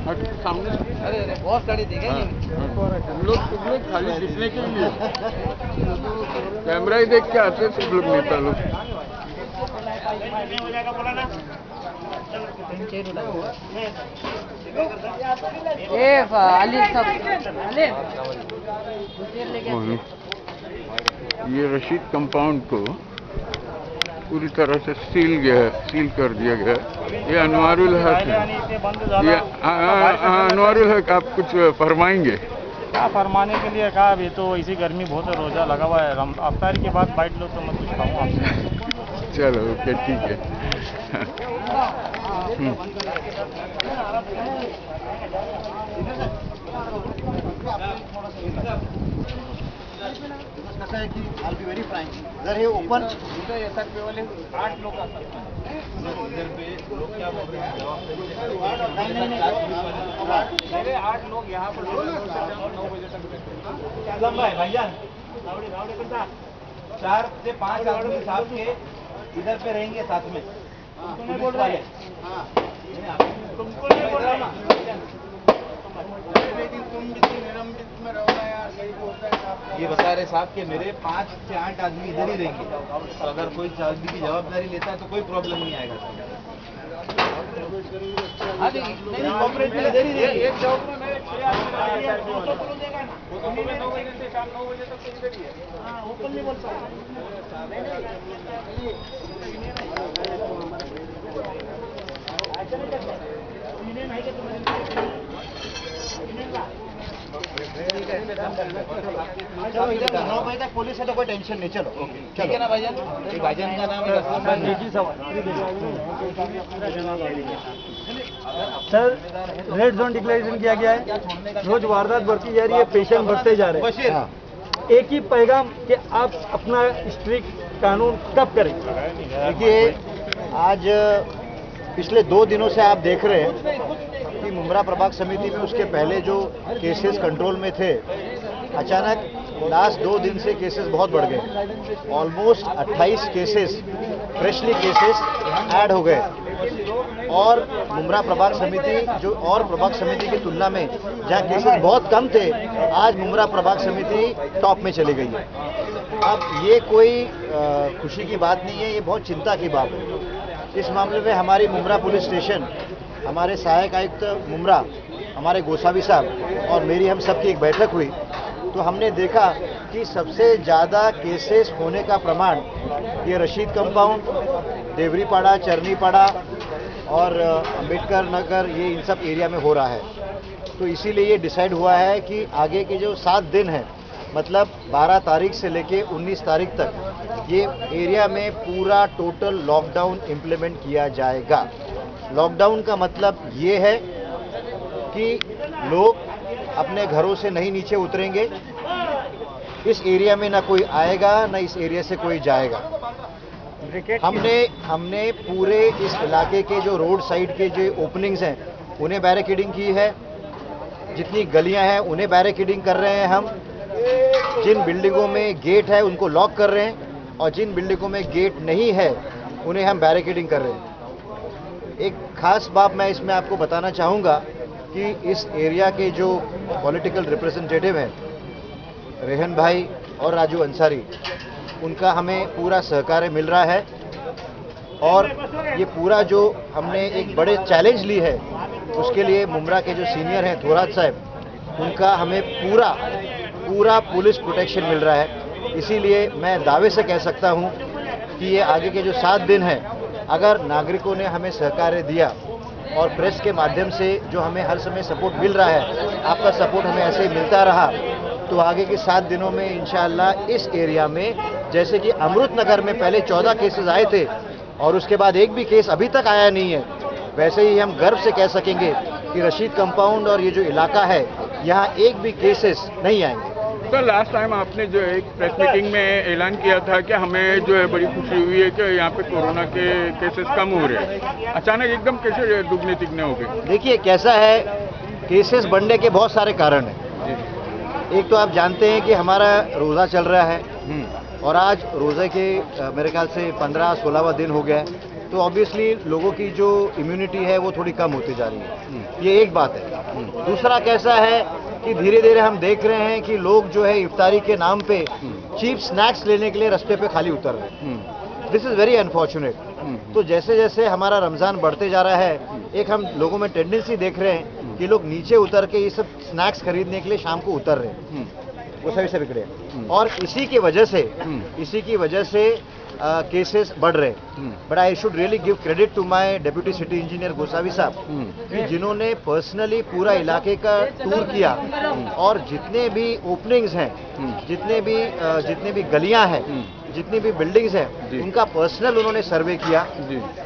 सामने अरे अरे बहुत सारी दिखे हम लोग खाली दिखने के लिए कैमरा ही देख के आते सब लोग नेता लोग। ये रशीद कंपाउंड को पूरी तरह से सील कर दिया गया। ये अनवारुल हक है। ये अनवारुल हक, आप कुछ फरमाएंगे? क्या फरमाने के लिए कहा, अभी तो इसी गर्मी बहुत है, रोजा लगा हुआ है, अफ्तारी के बाद बाइट लो तो मैं कुछ खाऊँ आपसे। चलो ओके ठीक है। कसं आहे की आल बी व्हेरी फ्रँक, जर हे ओपन SRP वाले 8 लोग आ सकते हैं। इधर पे लोग क्या बोल रहे हैं, मेरे 8 लोग यहाँ पर 9 बजे तक बैठे। क्या लंबा है भाईजान? 4 से 5 आदमी साहब के इधर पे रहेंगे साथ में। तुम नहीं बोल रहे? तुमको नहीं बोल रहा, लेकिन तुम जितनी निलंबित में रहो ना यार, सही बोलता है। ये बता रहे साहब कि मेरे 5 से 8 आदमी इधर ही रहेंगे, तो अगर कोई आदमी की जवाबदारी लेता है तो कोई प्रॉब्लम नहीं आएगा। नहीं कॉपरेट में इधर ही रहेंगे। एक जॉब में मेरे 6 आदमी रहेंगे, 200 किलो देगा ना, वो सुबह 9 बजे से शाम 9 बजे तक तो इधर ही है। हाँ, ओपन नहीं बोल चलो इधर 9 बजे तक पुलिस है तो कोई टेंशन नहीं। चलो ठीक है ना भाईजान? भाईजान का नाम है सर, रेड जोन डिक्लेरेशन किया गया है, रोज वारदात बढ़ती जा रही है, पेशेंट बढ़ते जा रहे हैं। हाँ। एक ही पैगाम कि आप अपना स्ट्रिक्ट कानून कब करें? देखिए, आज पिछले 2 दिनों से आप देख रहे हैं कि मुमरा प्रभाग समिति में उसके पहले जो केसेस कंट्रोल में थे, अचानक लास्ट 2 दिन से केसेस बहुत बढ़ गए। Almost 28 cases freshly cases add हो गए, और मुमरा प्रभाग समिति जो और प्रभाग समिति की तुलना में जहां केसेस बहुत कम थे, आज मुमरा प्रभाग समिति टॉप में चली गई है। अब ये कोई खुशी की बात नहीं है, ये बहुत चिंता की बात है। इस मामले में हमारी मुमरा पुलिस स्टेशन, हमारे सहायक आयुक्त मुमरा, हमारे गोसावी साहब और मेरी हम सबकी एक बैठक हुई, तो हमने देखा कि सबसे ज़्यादा केसेस होने का प्रमाण ये रशीद कंपाउंड, देवरीपाड़ा, चरनीपाड़ा और अम्बेडकर नगर, ये इन सब एरिया में हो रहा है। तो इसीलिए ये डिसाइड हुआ है कि आगे के जो 7 दिन हैं, मतलब 12 तारीख से लेके 19 तारीख तक ये एरिया में पूरा टोटल लॉकडाउन इम्प्लीमेंट किया जाएगा। लॉकडाउन का मतलब ये है कि लोग अपने घरों से नहीं नीचे उतरेंगे, इस एरिया में ना कोई आएगा ना इस एरिया से कोई जाएगा। हमने पूरे इस इलाके के जो रोड साइड के जो ओपनिंग्स हैं उन्हें बैरिकेडिंग की है, जितनी गलियां हैं उन्हें बैरिकेडिंग कर रहे हैं हम, जिन बिल्डिंगों में गेट है उनको लॉक कर रहे हैं, और जिन बिल्डिंगों में गेट नहीं है उन्हें हम बैरिकेडिंग कर रहे हैं। एक खास बात मैं इसमें आपको बताना चाहूँगा कि इस एरिया के जो पॉलिटिकल रिप्रेजेंटेटिव हैं, रेहन भाई और राजू अंसारी, उनका हमें पूरा सहकार्य मिल रहा है, और ये पूरा जो हमने एक बड़े चैलेंज ली है उसके लिए मुमरा के जो सीनियर हैं थोरात साहब, उनका हमें पूरा पुलिस प्रोटेक्शन मिल रहा है। इसीलिए मैं दावे से कह सकता हूं कि ये आगे के जो 7 दिन हैं, अगर नागरिकों ने हमें सहकार्य दिया और प्रेस के माध्यम से जो हमें हर समय सपोर्ट मिल रहा है, आपका सपोर्ट हमें ऐसे ही मिलता रहा, तो आगे के 7 दिनों में इंशाअल्लाह इस एरिया में, जैसे कि अमृत नगर में पहले 14 केसेस आए थे और उसके बाद एक भी केस अभी तक आया नहीं है, वैसे ही हम गर्व से कह सकेंगे कि रशीद कंपाउंड और ये जो इलाका है, यहाँ एक भी केसेस नहीं आएंगे। तो लास्ट टाइम आपने जो एक प्रेस मीटिंग में ऐलान किया था कि हमें जो है बड़ी खुशी हुई है कि यहाँ पे कोरोना के केसेस कम हो रहे हैं, अचानक एकदम कैसे दुगने तिगने हो गए? देखिए कैसा है, केसेस बढ़ने के बहुत सारे कारण हैं। एक तो आप जानते हैं कि हमारा रोज़ा चल रहा है, और आज रोज़े के मेरे ख्याल से 15-16वां दिन हो गया है, तो ऑब्वियसली लोगों की जो इम्यूनिटी है वो थोड़ी कम होती जा रही है। ये एक बात है। दूसरा कैसा है कि धीरे धीरे हम देख रहे हैं कि लोग जो है इफ्तारी के नाम पे चीप स्नैक्स लेने के लिए रास्ते पे खाली उतर रहे हैं। This is very unfortunate. तो जैसे जैसे हमारा रमज़ान बढ़ते जा रहा है, एक हम लोगों में टेंडेंसी देख रहे हैं कि लोग नीचे उतर के ये सब स्नैक्स खरीदने के लिए शाम को उतर रहे हैं, वो सभी से बिगड़े। और इसी की वजह से केसेस बढ़ रहे हैं। But I should really give credit to my deputy city engineer Gosavi sahab, कि जिन्होंने पर्सनली पूरा इलाके का टूर किया और जितने भी ओपनिंग्स हैं, जितने भी गलियां हैं, जितनी भी बिल्डिंग्स हैं, उनका पर्सनल उन्होंने सर्वे किया।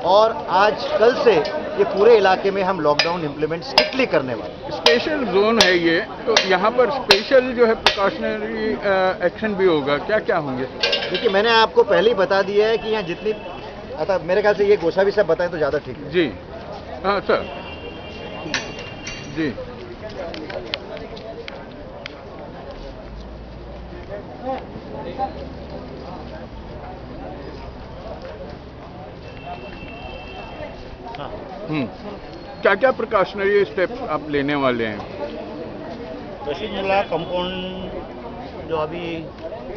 और आज कल से ये पूरे इलाके में हम लॉकडाउन इम्प्लीमेंट स्ट्रिक्टली करने वाले। स्पेशल जोन है ये, तो यहाँ पर स्पेशल जो है प्रिकॉशनरी एक्शन भी होगा, क्या क्या होंगे? देखिए, मैंने आपको पहले ही बता दिया है कि यहाँ जितनी, अतः मेरे ख्याल से ये गोसावी साहब बताएं तो ज़्यादा ठीक है। जी हाँ सर जी। क्या क्या प्रिकॉशनरी स्टेप्स आप लेने वाले हैं? रशीद मुल्ला कंपाउंड जो अभी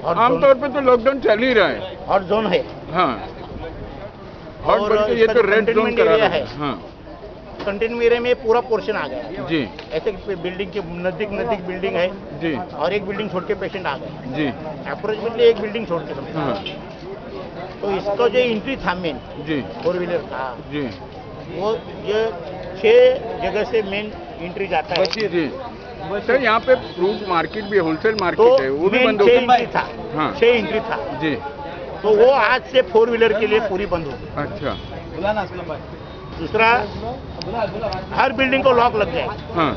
आमतौर पे तो लॉकडाउन चल ही रहा है, हॉट जोन है। हाँ, हॉट और बोल के ये इसका तो जो रेड जोन कंटेनमेंट करा एरिया रहा है। है। हाँ कंटेनमेंट एरिया में पूरा पोर्शन आ गया जी ऐसे बिल्डिंग के नजदीक बिल्डिंग है जी और एक बिल्डिंग छोड़ के पेशेंट आ गए, जी अप्रोक्सीमेटली एक बिल्डिंग छोड़ के। हाँ तो इसका जो एंट्री था मेन जी 4 व्हीलर का, जी वो ये 6 जगह से मेन एंट्री जाता है। जी सर, यहाँ पे फ्रूट मार्केट भी, होलसेल तो मार्केट है, वो भी मेन बंद हो 6 गया। एंट्री था, हाँ 6 एंट्री था, जी तो वो आज से 4 व्हीलर के लिए पूरी बंद हो गई। अच्छा दूसरा, हर बिल्डिंग को लॉक लग जाए। हाँ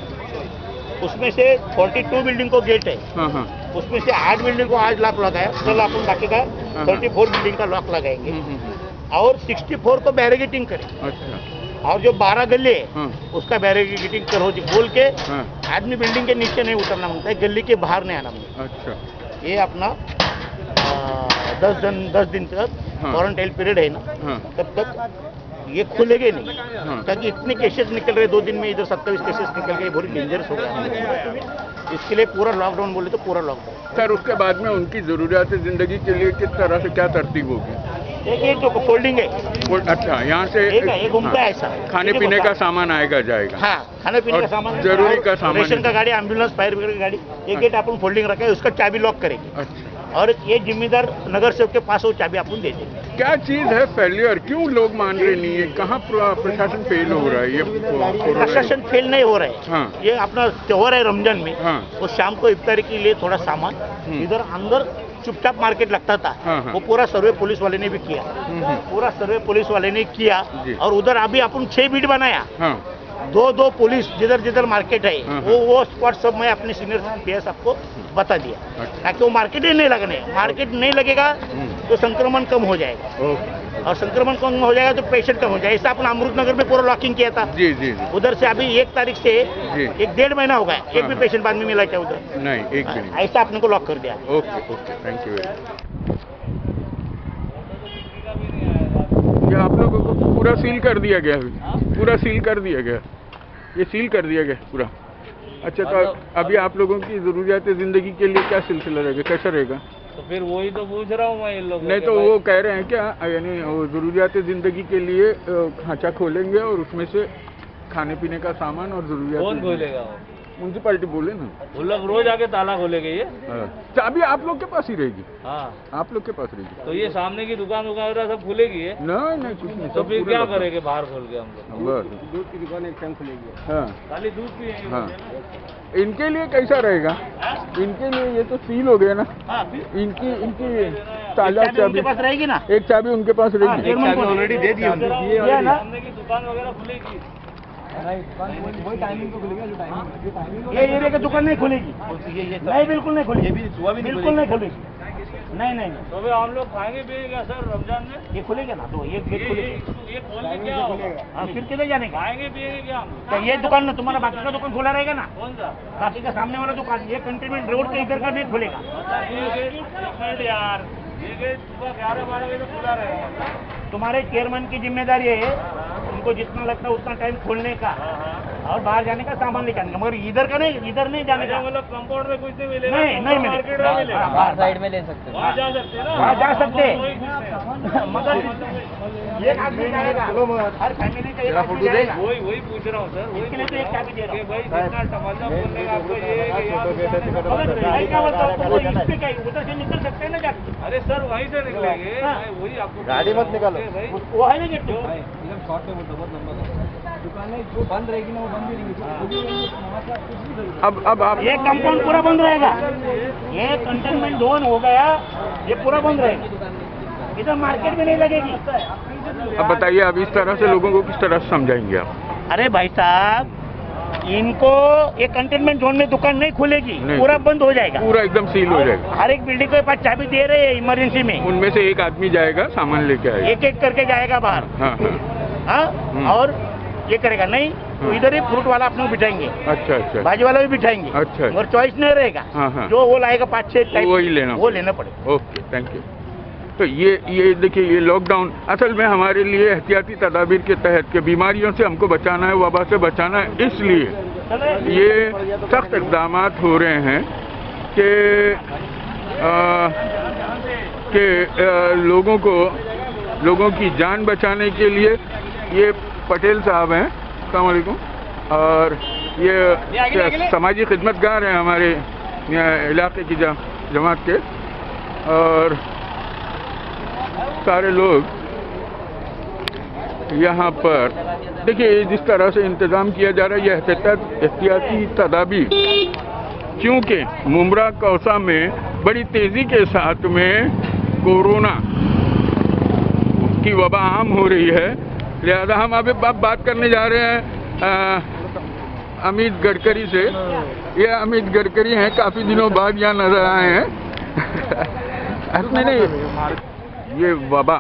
उसमें से 42 बिल्डिंग को गेट है, हाँ हाँ उसमें से 8 बिल्डिंग को आज लॉक लगाया, कल अपन बाकी का 34 बिल्डिंग का लॉक लगाएंगे और 64 को बैरिकेडिंग करें। अच्छा और जो 12 गली है हाँ उसका बैरिकेडिंग करो बोल के हाँ आदमी बिल्डिंग के नीचे नहीं उतरना मांगता है, गली के बाहर नहीं आना मांगता। अच्छा ये अपना 10 दिन तक हाँ। क्वारंटाइन पीरियड है ना, हाँ तब तक ये खुलेगे नहीं। हाँ। ताकि इतने केसेस निकल रहे 2 दिन में, इधर 27 केसेस निकल गए, बहुत डेंजरस हो गया। इसके लिए पूरा लॉकडाउन बोले तो पूरा लॉकडाउन। सर, उसके बाद में उनकी ज़रूरियात ज़िंदगी के लिए किस तरह से क्या तरतीब होगी? एक जो फोल्डिंग है, अच्छा, यहाँ से एक घूमता है ऐसा, खाने पीने का सामान आएगा जाएगा। हाँ, खाने पीने और का सामान, जरूरी का सामान, रेशन का गाड़ी, एम्बुलेंस, फायर ब्रिगेड की गाड़ी, एक गेट अपन फोल्डिंग रखा है, उसका चाबी लॉक करेंगे। अच्छा, और ये जिम्मेदार नगर सेवक के पास वो चाबी अपन दे देंगे। क्या चीज़ है फेलियर? क्यों लोग मान रहे नहीं है? कहाँ प्रशासन फेल हो रहा है? ये कोरोना प्रशासन फेल नहीं हो रहे हैं। हाँ। ये अपना त्योहार है रमजान में, हाँ। वो शाम को इफ्तारी के लिए थोड़ा सामान इधर अंदर चुपचाप मार्केट लगता था, हाँ, हाँ। वो पूरा सर्वे पुलिस वाले ने भी किया, पूरा सर्वे पुलिस वाले ने किया। जी। और उधर अभी अपन 6 बीट बनाया, हाँ 2 पुलिस जिधर जिधर मार्केट है, हाँ। वो स्पॉट सब मैं अपने सीनियर PS आपको बता दिया, अच्छा। ताकि वो मार्केट ही नहीं लगने, मार्केट नहीं लगेगा तो संक्रमण कम हो जाएगा, ओके और संक्रमण कम हो जाएगा तो पेशेंट कम हो जाएगा। ऐसा अपना अमृत नगर में पूरा लॉकिंग किया था, जी जी जी उधर से अभी 1 तारीख से जी। 1-1.5 महीना हो गया, एक भी हाँ। पेशेंट बाद में मिला क्या उधर? नहीं, एक भी नहीं। ऐसा आपने को लॉक कर दिया। Okay okay, thank you very much. ये आप लोगों को पूरा सील कर दिया गया है? पूरा सील कर दिया गया, ये सील कर दिया गया पूरा? अच्छा, तो अभी आप लोगों की ज़रूरियात ज़िंदगी के लिए क्या सिलसिला रहेगा, कैसा रहेगा? तो फिर वही तो पूछ रहा हूँ मैं इन लोगों नहीं के तो भाई। वो कह रहे हैं क्या, यानी वो ज़रूरियात ज़िंदगी के लिए खांचा खोलेंगे और उसमें से खाने पीने का सामान और ज़रूरियात। कौन खोलेगा वो? म्यूनसिपालिटी बोले ना, वो लोग रोज आके ताला खोलेंगे ये। चाबी आप लोग के पास ही रहेगी? हाँ, आप लोग के पास रहेगी? तो ये सामने की दुकान वगैरह सब खुलेगी है? नहीं नहीं, कुछ नहीं, तो सब फिर पूरे क्या लॉक। करेंगे बाहर खोल के हम लोग? बस, दूध की दुकान एक टाइम खुलेगी। हाँ खाली दूध पिएंगे हाँ। बोलते हैं ना। इनके लिए कैसा रहेगा? इनके लिए ये तो सील हो गया ना, हाँ, फिर इनकी ताला चाबी उनके पास रहेगी ना। एक चाबी उनके पास रहेगी। एक चाबी ऑलरेडी दे दी हमने, दिया ना। सामने की दुकान वगैरह खुलेगी? वही टाइमिंग को खुलेगा जो टाइमिंग ये एरिया की दुकान नहीं खुलेगी, नहीं बिल्कुल नहीं खुलेगी, बिल्कुल नहीं खुलेगी। नहीं नहीं नहीं, तो फिर हम लोग खाएंगे पिएंगे क्या सर रमजान में? ये खुलेगा ना तो ये गेट खुलेगा। ये खोल के क्या होगा? हाँ फिर किधर जाने का? खाएंगे पिएंगे क्या हम? तो ये दुकान ना तुम्हारा बाकी का दुकान खुला रहेगा ना? कौन सा? बाकी का सामने वाला दुकान, ये कंटेनमेंट रोड के इधर का नहीं खुलेगा। ये गेट एक मिनट यार, ये गेट सुबह 11-12 बजे तक खुला रहेगा। तुम्हारे चेयरमैन की जिम्मेदारी है उनको जितना लगता है उतना टाइम खोलने का और बाहर जाने का सामान लेकर, मगर इधर का नहीं, इधर नहीं जाने का। मतलब कंपाउंड में कुछ नहीं मिलेगा? नहीं नहीं मार्केट में मिलेगा? मिलेगा, बाहर साइड में ले सकते वहाँ जा सकते हैं ना? वहाँ जा सकते हैं। वही पूछते हैं। मगर एक आदमी जाएगा, हर फैमिली का एक आदमी जाएगा। वही पूछ रहा हूँ सर, वही इसके लिए तो एक चाबी दे रहा कि हूँ। भाई जितना टमाटर बोलने का आपको ये है कि मगर भाई क्या बोलता हूँ, वो इसमें क्या है, उधर से निकल सकते हैं ना जाके। अरे सर वहीं से निकलेंगे, हाँ। मैं वही आपको गाड़ी मत निकालो। भाई वो है ना गेट पे। एकदम शॉर्ट में बोलता बहुत लंबा दुकानें जो बंद रहेगी ना वो बंद ही रहेगी। अब आप ये कंपाउंड पूरा बंद रहेगा, ये कंटेनमेंट जोन हो गया, ये पूरा बंद रहेगा, इधर मार्केट में नहीं लगेगी। अब बताइए, अब इस तरह से लोगों को किस तरह से समझाएंगे आप? अरे भाई साहब, इनको ये कंटेनमेंट जोन में दुकान नहीं खुलेगी, नहीं। पूरा बंद हो जाएगा। पूरा एकदम सील हो जाएगा। हर एक बिल्डिंग के पास चाबी दे रहे हैं इमरजेंसी में, उनमें से एक आदमी जाएगा, सामान लेके आएगा। एक एक करके जाएगा बाहर। हाँ हाँ। हाँ, और ये करेगा नहीं तो इधर ही फ्रूट वाला अपने को बिठाएंगे, अच्छा अच्छा। भाजी वाला भी बिठाएंगे। अच्छा। और चॉइस नहीं रहेगा, हाँ, हाँ। जो वो लाएगा 5-6 टाइप वही लेना वो लेना पड़ेगा। Okay, thank you. तो ये देखिए, ये लॉकडाउन असल में हमारे लिए एहतियाती तदाबीर के तहत के बीमारियों से हमको बचाना है, वबा से बचाना है, इसलिए ये सख्त इक़दाम हो रहे हैं कि लोगों की जान बचाने के लिए। ये पटेल साहब हैं, अस्सलाम वालेकुम, और ये समाजी खिदमतगार हैं हमारे इलाके की जमात के, और सारे लोग यहाँ पर देखिए जिस तरह से इंतज़ाम किया जा रहा है, ये एहतियाती तदाबीर, क्योंकि मुमरा कौसा में बड़ी तेज़ी के साथ में कोरोना की वबा आम हो रही है, लिहाजा हम अब बात करने जा रहे हैं अमित गडकरी से। ये अमित गडकरी हैं, काफ़ी दिनों बाद यहाँ नज़र आए हैं। नहीं, ये वबा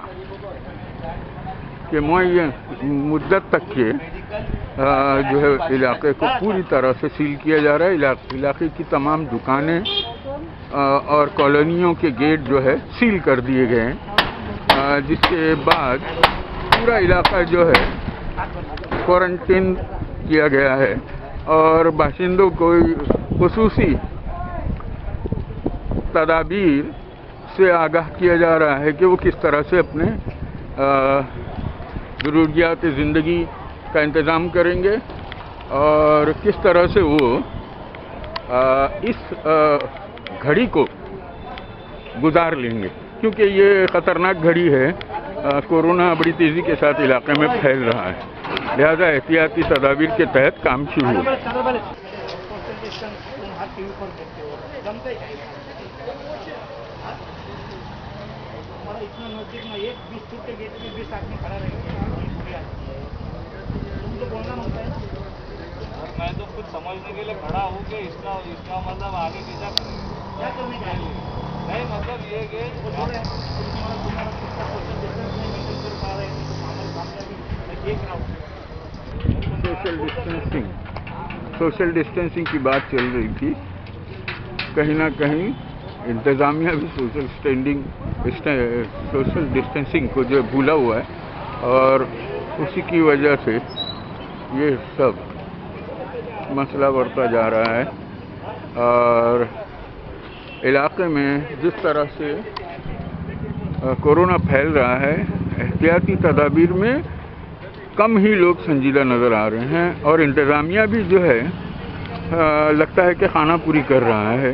के मुअय्यन मुद्दत तक के जो है इलाके को पूरी तरह से सील किया जा रहा है। इलाके की तमाम दुकानें और कॉलोनियों के गेट जो है सील कर दिए गए हैं, जिसके बाद पूरा इलाका जो है क्वारंटीन किया गया है और बाशिंदों को खुसूसी तदाबीर से आगाह किया जा रहा है कि वो किस तरह से अपने ज़रूरियात ज़िंदगी का इंतज़ाम करेंगे और किस तरह से वो इस घड़ी को गुजार लेंगे, क्योंकि ये ख़तरनाक घड़ी है। कोरोना बड़ी तेज़ी के साथ इलाके में फैल रहा है, लिहाजा एहतियाती तदाबीर के तहत काम शुरू हुआ। इतना नजदीक में एक 20 फुट के गेट में 20 आदमी खड़ा रहेगा, तुम तो बोलना होता है ना। मैं तो कुछ समझने के लिए खड़ा हूँ कि इसका मतलब आगे क्या क्या करने का है? नहीं, मतलब ये कि सोशल डिस्टेंसिंग की बात चल रही थी, कहीं ना कहीं इंतज़ामिया भी सोशल डिस्टेंसिंग को जो भूला हुआ है और उसी की वजह से ये सब मसला बढ़ता जा रहा है। और इलाके में जिस तरह से कोरोना फैल रहा है, एहतियाती तदाबीर में कम ही लोग संजीदा नज़र आ रहे हैं और इंतज़ामिया भी जो है लगता है कि खाना पूरी कर रहा है,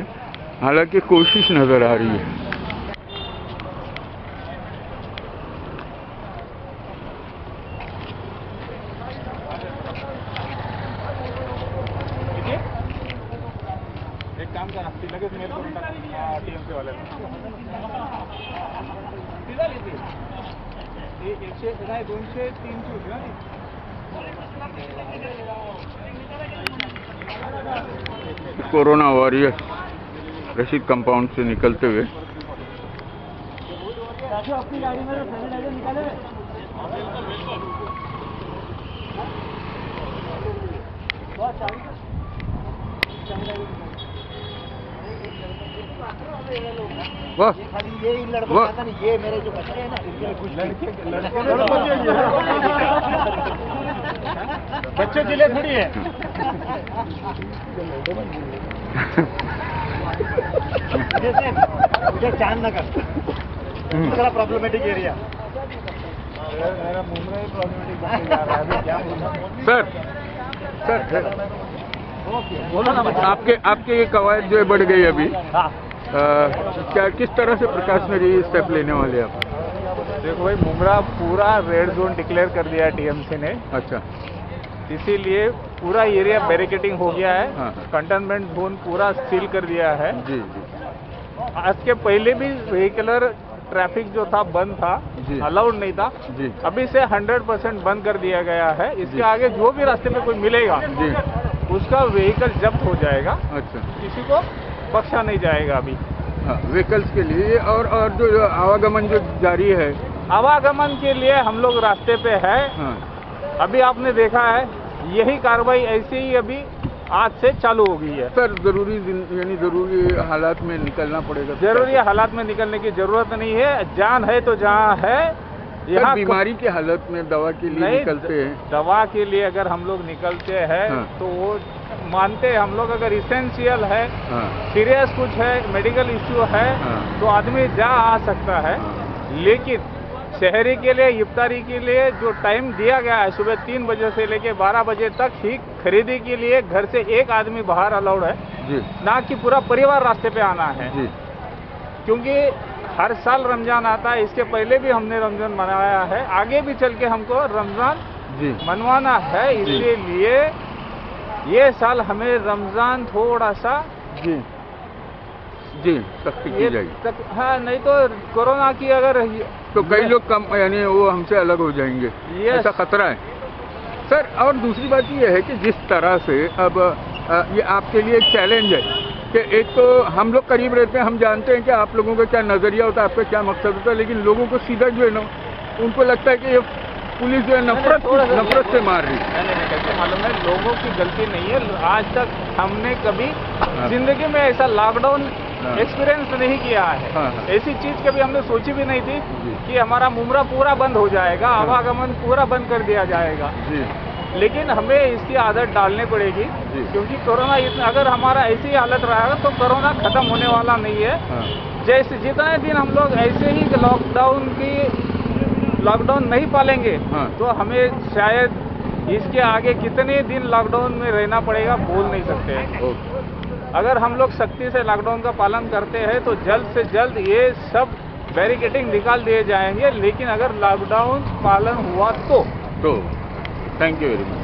हालांकि कोशिश नज़र आ रही है। एक काम करा, लगेच मेल करून टाका टीएमसी वाल्याला. 100 नाही 200 300 होती ना ती. कोरोना वॉरियर्स रशीद कंपाउंड से निकलते हुए राजू अपनी गाड़ी में तो सैनिटाइजर निकाले हुए। वाह खाली ये इन लड़कों वाह। का था नहीं, ये मेरे जो बच्चे हैं ना इनके लिए कुछ बच्चों के लिए थोड़ी है। जैसे चांद नगर दूसरा प्रॉब्लमेटिक एरिया। मेरा मुंबई ही प्रॉब्लमेटिक बनने जा रहा है, अभी क्या बोलूं? सर बोलो ना। आपके ये कवायद जो है बढ़ गई अभी। हाँ, क्या किस तरह से प्रकाश में ये स्टेप लेने वाले आप? देखो भाई, मुमरा पूरा रेड जोन डिक्लेयर कर दिया है टीएमसी ने, अच्छा। इसीलिए पूरा एरिया बैरिकेडिंग हो गया है। हाँ, हाँ। कंटेनमेंट जोन पूरा सील कर दिया है। जी जी आज के पहले भी व्हीकलर ट्रैफिक जो था बंद था, जी। अलाउड नहीं था। जी अभी से 100% बंद कर दिया गया है। इसके जी। आगे जो भी रास्ते में कोई मिलेगा जी। उसका व्हीकल जब्त हो जाएगा, अच्छा। किसी को बख्शा नहीं जाएगा। अभी हाँ, व्हीकल्स के लिए और जो आवागमन जो जारी है। आवागमन के लिए हम लोग रास्ते पे है। हाँ अभी आपने देखा है यही कार्रवाई ऐसे ही अभी आज से चालू हो गई है। सर, जरूरी हालात में निकलना पड़ेगा। जरूरी हालात में निकलने की जरूरत नहीं है। जान है तो जहाँ है। सर, बीमारी की हालत में दवा के लिए नहीं, निकलते हैं। दवा के लिए अगर हम लोग निकलते हैं हाँ। तो वो मानते हैं हम लोग, अगर इसेंशियल है, हाँ सीरियस कुछ है, मेडिकल इश्यू है, हाँ। तो आदमी जा आ सकता है। हाँ। लेकिन शहरी के लिए इफ्तारी के लिए जो टाइम दिया गया है सुबह 3 बजे से लेके 12 बजे तक ही खरीदी के लिए घर से एक आदमी बाहर अलाउड है, जी ना कि पूरा परिवार रास्ते पे आना है। जी क्योंकि हर साल रमजान आता है, इसके पहले भी हमने रमजान मनाया है, आगे भी चल के हमको रमजान जी मनवाना है। इसलिए ये साल हमें रमजान थोड़ा सा जी जी सख्ती की जाएगी। हाँ, नहीं तो कोरोना की अगर तो कई लोग कम यानी वो हमसे अलग हो जाएंगे, Yes. ऐसा खतरा है सर। और दूसरी बात ये है कि जिस तरह से अब ये आपके लिए एक चैलेंज है कि एक तो हम लोग करीब रहते हैं, हम जानते हैं कि आप लोगों का क्या नज़रिया होता है, आपका क्या मकसद होता है, लेकिन लोगों को सीधा जो है ना, उनको लगता है कि ये पुलिस जो है नफरत से मार रही है। नहीं, कैसे मालूम है, लोगों की गलती नहीं है। आज तक हमने कभी हाँ। जिंदगी में ऐसा लॉकडाउन हाँ। एक्सपीरियंस नहीं किया है। हाँ, हाँ। ऐसी चीज कभी हमने सोची भी नहीं थी जी। कि हमारा मुमरा पूरा बंद हो जाएगा, आवागमन पूरा बंद कर दिया जाएगा। जी लेकिन हमें इसकी आदत डालनी पड़ेगी, जी। क्योंकि कोरोना इतना, अगर हमारा ऐसी ही हालत रहेगा तो कोरोना खत्म होने वाला नहीं है। हाँ जैसे जितने दिन हम लोग ऐसे ही लॉकडाउन नहीं पालेंगे, हाँ। तो हमें शायद इसके आगे कितने दिन लॉकडाउन में रहना पड़ेगा बोल नहीं सकते हैं। ओके। अगर हम लोग सख्ती से लॉकडाउन का पालन करते हैं तो जल्द से जल्द ये सब बैरिकेडिंग निकाल दिए जाएंगे। लेकिन अगर लॉकडाउन पालन हुआ तो थैंक यू वेरी मच।